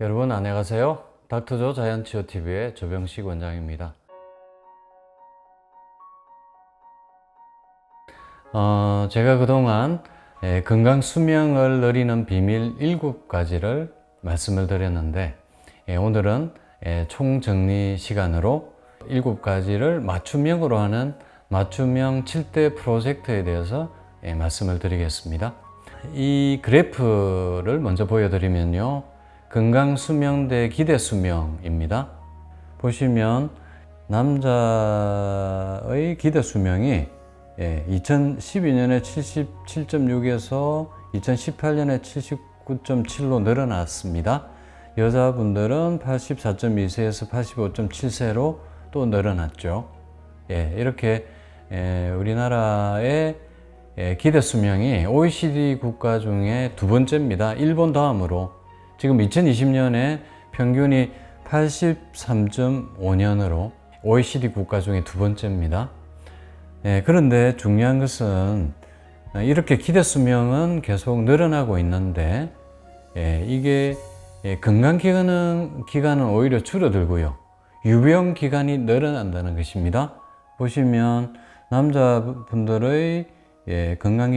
여러분 안녕하세요. 닥터조 자연치유TV의 조병식 원장입니다. 제가 그동안 건강 수명을 늘리는 비밀 7가지를 말씀을 드렸는데 오늘은 총정리 시간으로 7가지를 맞춤형으로 하는 맞춤형 7대 프로젝트에 대해서 말씀을 드리겠습니다. 이 그래프를 먼저 보여드리면요. 건강 수명 대 기대 수명입니다. 보시면 남자의 기대 수명이 2012년에 77.6에서 2018년에 79.7로 늘어났습니다. 여자분들은 84.2세에서 85.7세로 또 늘어났죠. 이렇게 우리나라의 기대 수명이 OECD 국가 중에 두 번째입니다. 일본 다음으로 지금 2020년에 평균이 83.5년으로 OECD 국가 중에 두 번째입니다. 그런데 중요한 것은 이렇게 기대 수명은 계속 늘어나고 있는데 이게 건강 기간은 오히려 줄어들고요. 유병 기간이 늘어난다는 것입니다. 보시면 남자분들의 건강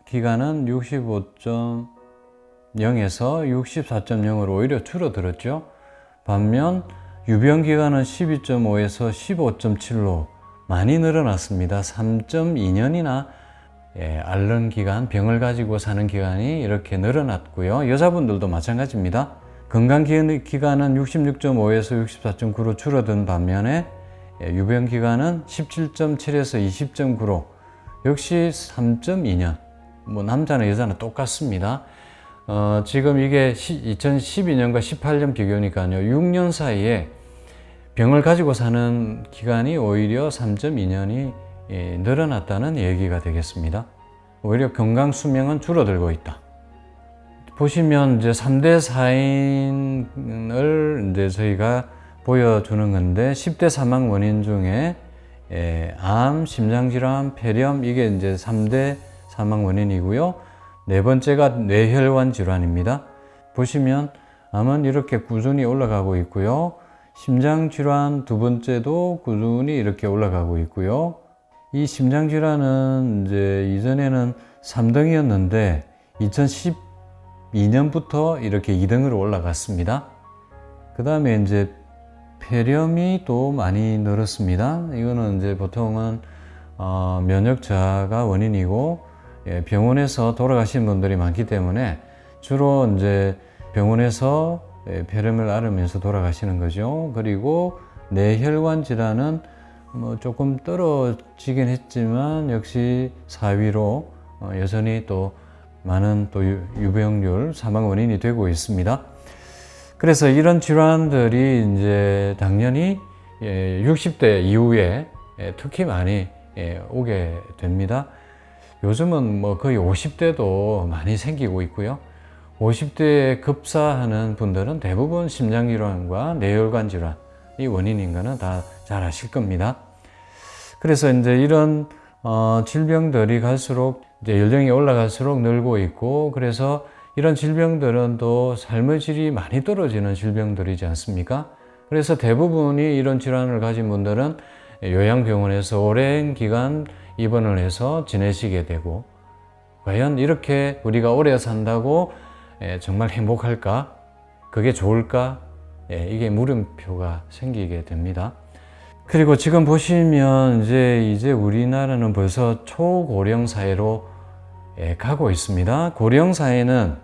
기간은 65.0에서 64.0으로 오히려 줄어들었죠. 반면 유병 기간은 12.5에서 15.7로 많이 늘어났습니다. 3.2년이나 앓는 기간, 병을 가지고 사는 기간이 이렇게 늘어났고요. 여자분들도 마찬가지입니다. 건강 기간은 66.5에서 64.9로 줄어든 반면에 유병 기간은 17.7에서 20.9로 역시 3.2년, 남자는 여자는 똑같습니다. 지금 이게 2012년과 18년 비교니까요. 6년 사이에 병을 가지고 사는 기간이 오히려 3.2년이 늘어났다는 얘기가 되겠습니다. 오히려 건강 수명은 줄어들고 있다. 보시면 이제 3대 사인을 이제 저희가 보여주는 건데 10대 사망 원인 중에 암, 심장질환, 폐렴 이게 이제 3대 사망 원인이고요. 네 번째가 뇌혈관 질환입니다. 보시면 암은 이렇게 꾸준히 올라가고 있고요. 심장질환 두 번째도 꾸준히 이렇게 올라가고 있고요. 이 심장질환은 이제 이전에는 3등이었는데 2012년부터 이렇게 2등으로 올라갔습니다. 그 다음에 이제 폐렴이 또 많이 늘었습니다. 이거는 이제 보통은 면역 저하가 원인이고 병원에서 돌아가신 분들이 많기 때문에 주로 이제 병원에서 폐렴을 앓으면서 돌아가시는 거죠. 그리고 뇌혈관 질환은 조금 떨어지긴 했지만 역시 4위로 여전히 또 많은 또 유병률 사망 원인이 되고 있습니다. 그래서 이런 질환들이 이제 당연히 60대 이후에 특히 많이 오게 됩니다. 요즘은 거의 50대도 많이 생기고 있고요. 50대에 급사하는 분들은 대부분 심장질환과 뇌혈관 질환이 원인인 거는 다 잘 아실 겁니다. 그래서 이제 이런 질병들이 갈수록 이제 연령이 올라갈수록 늘고 있고, 그래서 이런 질병들은 또 삶의 질이 많이 떨어지는 질병들이지 않습니까? 그래서 대부분이 이런 질환을 가진 분들은 요양병원에서 오랜 기간 입원을 해서 지내시게 되고, 과연 이렇게 우리가 오래 산다고 정말 행복할까? 그게 좋을까? 이게 물음표가 생기게 됩니다. 그리고 지금 보시면 이제 우리나라는 벌써 초고령 사회로 가고 있습니다. 고령 사회는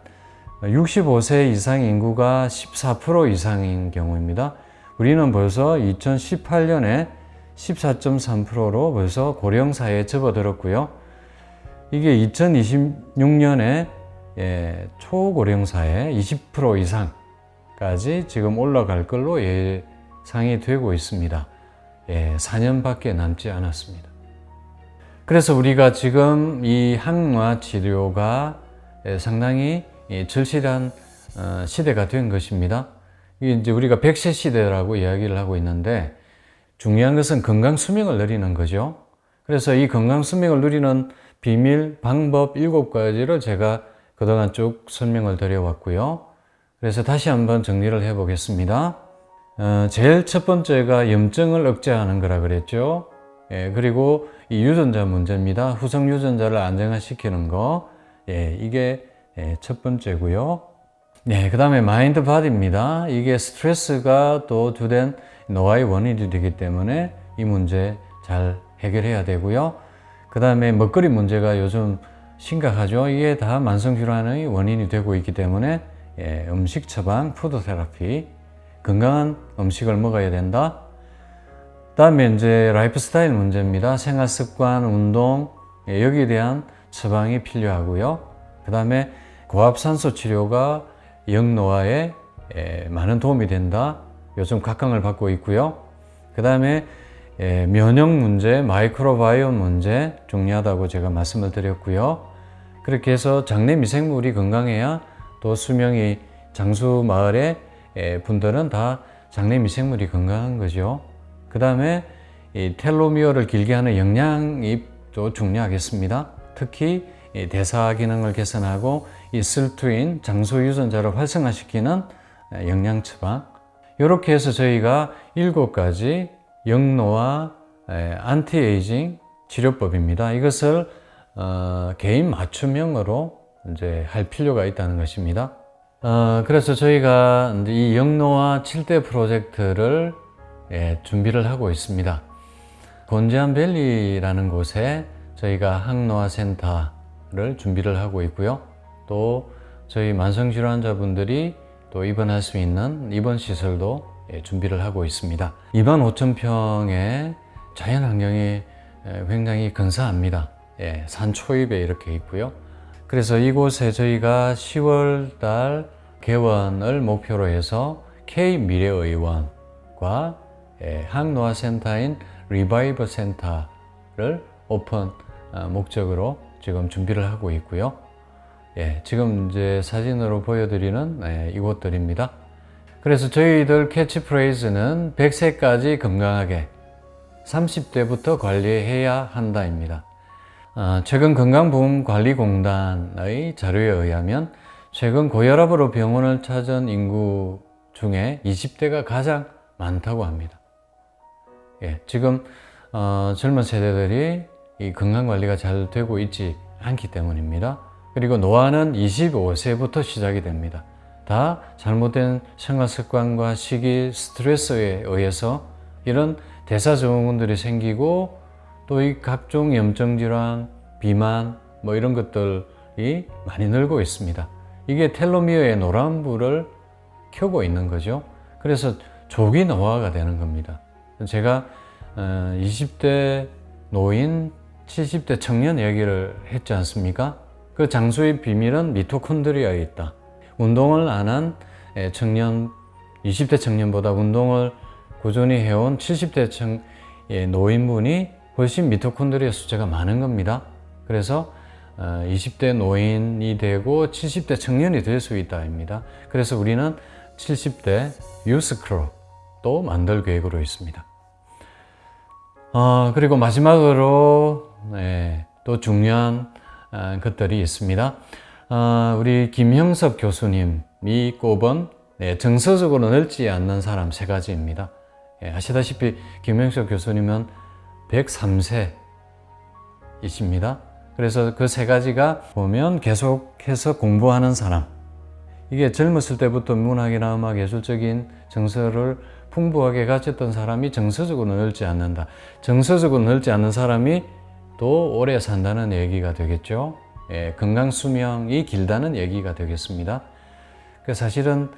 65세 이상 인구가 14% 이상인 경우입니다. 우리는 벌써 2018년에 14.3%로 벌써 고령 사회에 접어들었고요. 이게 2026년에 초고령 사회 20% 이상까지 지금 올라갈 걸로 예상이 되고 있습니다. 4년밖에 남지 않았습니다. 그래서 우리가 지금 이 항암 치료가 상당히 절실한 시대가 된 것입니다. 이게 이제 우리가 100세 시대라고 이야기를 하고 있는데, 중요한 것은 건강 수명을 늘리는 거죠. 그래서 이 건강 수명을 누리는 비밀 방법 7가지를 제가 그동안 쭉 설명을 드려왔고요. 그래서 다시 한번 정리를 해 보겠습니다. 제일 첫 번째가 염증을 억제하는 거라 그랬죠. 그리고 이 유전자 문제입니다. 후성 유전자를 안정화시키는 거. 이게 첫 번째고요. 그 다음에 마인드 바디입니다. 이게 스트레스가 또 주된 노화의 원인이 되기 때문에 이 문제 잘 해결해야 되고요. 그 다음에 먹거리 문제가 요즘 심각하죠. 이게 다 만성질환의 원인이 되고 있기 때문에 음식 처방, 푸드 테라피, 건강한 음식을 먹어야 된다. 그 다음에 이제 라이프 스타일 문제입니다. 생활 습관, 운동, 여기에 대한 처방이 필요하고요. 그 다음에 고압산소 치료가 영노화에 많은 도움이 된다. 요즘 각광을 받고 있고요. 그 다음에 면역 문제, 마이크로바이옴 문제 중요하다고 제가 말씀을 드렸고요. 그렇게 해서 장내 미생물이 건강해야 또 수명이 장수 마을의 분들은 다 장내 미생물이 건강한 거죠. 그 다음에 이 텔로미어를 길게 하는 영양이 또 중요하겠습니다. 특히 대사 기능을 개선하고 이 슬투인 장수 유전자를 활성화시키는 영양 처방. 이렇게 해서 저희가 7가지 영노화 안티에이징 치료법입니다. 이것을 개인 맞춤형으로 이제 할 필요가 있다는 것입니다. 그래서 저희가 이 영노화 7대 프로젝트를 준비를 하고 있습니다. 곤지암밸리라는 곳에 저희가 항노화센터를 준비를 하고 있고요. 또 저희 만성질환자분들이 또 입원할 수 있는 입원시설도 준비를 하고 있습니다. 25,000평의 자연환경이 굉장히 근사합니다. 산 초입에 이렇게 있고요. 그래서 이곳에 저희가 10월 달 개원을 목표로 해서 K미래의원과 항노화센터인 리바이버 센터를 오픈 목적으로 지금 준비를 하고 있고요. 지금 이제 사진으로 보여드리는 이곳들입니다. 그래서 저희들 캐치프레이즈는 100세까지 건강하게 30대부터 관리해야 한다입니다. 최근 건강보험관리공단의 자료에 의하면 최근 고혈압으로 병원을 찾은 인구 중에 20대가 가장 많다고 합니다. 지금 젊은 세대들이 이 건강관리가 잘 되고 있지 않기 때문입니다. 그리고 노화는 25세부터 시작이 됩니다. 다 잘못된 생활습관과 식이, 스트레스에 의해서 이런 대사증후군들이 생기고 또 이 각종 염증질환, 비만 뭐 이런 것들이 많이 늘고 있습니다. 이게 텔로미어의 노란불을 켜고 있는 거죠. 그래서 조기 노화가 되는 겁니다. 제가 20대 노인, 70대 청년 얘기를 했지 않습니까? 그 장수의 비밀은 미토콘드리아에 있다. 운동을 안 한 청년, 20대 청년보다 운동을 꾸준히 해온 70대 노인분이 훨씬 미토콘드리아 숫자가 많은 겁니다. 그래서 20대 노인이 되고 70대 청년이 될 수 있다입니다. 그래서 우리는 70대 유스크럽도 만들 계획으로 있습니다. 그리고 마지막으로 또 중요한 것들이 있습니다. 우리 김형섭 교수님이 꼽은 정서적으로 늙지 않는 사람 3가지입니다. 아시다시피 김형섭 교수님은 103세이십니다. 그래서 그 3가지가 보면 계속해서 공부하는 사람, 이게 젊었을 때부터 문학이나 음악, 예술적인 정서를 풍부하게 가졌던 사람이 정서적으로 늙지 않는다. 정서적으로 늙지 않는 사람이 또 오래 산다는 얘기가 되겠죠. 건강 수명이 길다는 얘기가 되겠습니다. 사실은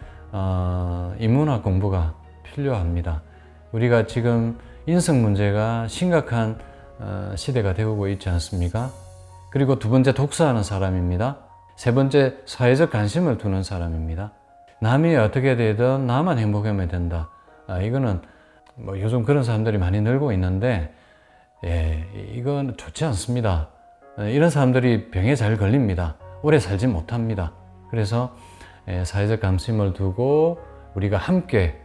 인문학 공부가 필요합니다. 우리가 지금 인성 문제가 심각한 시대가 되고 있지 않습니까? 그리고 2번째 독서하는 사람입니다. 3번째 사회적 관심을 두는 사람입니다. 남이 어떻게 되든 나만 행복하면 된다. 이거는 뭐 요즘 그런 사람들이 많이 늘고 있는데 이건 좋지 않습니다. 이런 사람들이 병에 잘 걸립니다. 오래 살지 못합니다. 그래서 사회적 관심을 두고 우리가 함께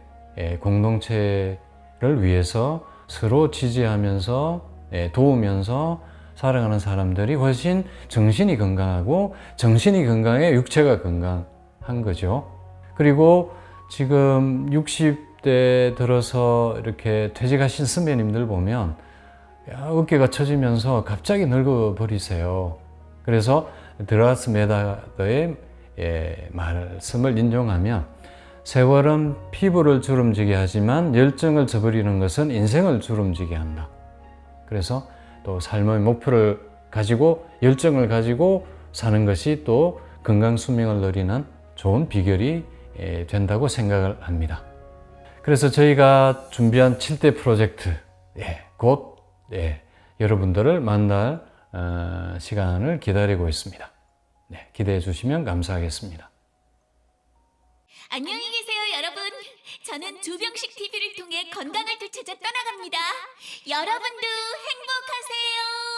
공동체를 위해서 서로 지지하면서 도우면서 살아가는 사람들이 훨씬 정신이 건강하고 정신이 건강해 육체가 건강한 거죠. 그리고 지금 60대 들어서 이렇게 퇴직하신 선배님들 보면 어깨가 처지면서 갑자기 늙어버리세요. 그래서 드라스 메다더의 말씀을 인용하면 세월은 피부를 주름지게 하지만 열정을 저버리는 것은 인생을 주름지게 한다. 그래서 또 삶의 목표를 가지고 열정을 가지고 사는 것이 또 건강 수명을 누리는 좋은 비결이 된다고 생각을 합니다. 그래서 저희가 준비한 7대 프로젝트 곧 여러분들을 만날 시간을 기다리고 있습니다. 기대해 주시면 감사하겠습니다. 안녕히 계세요, 여러분. 저는 조병식 TV를 통해 건강을 되찾아 떠나갑니다. 여러분도 행복하세요.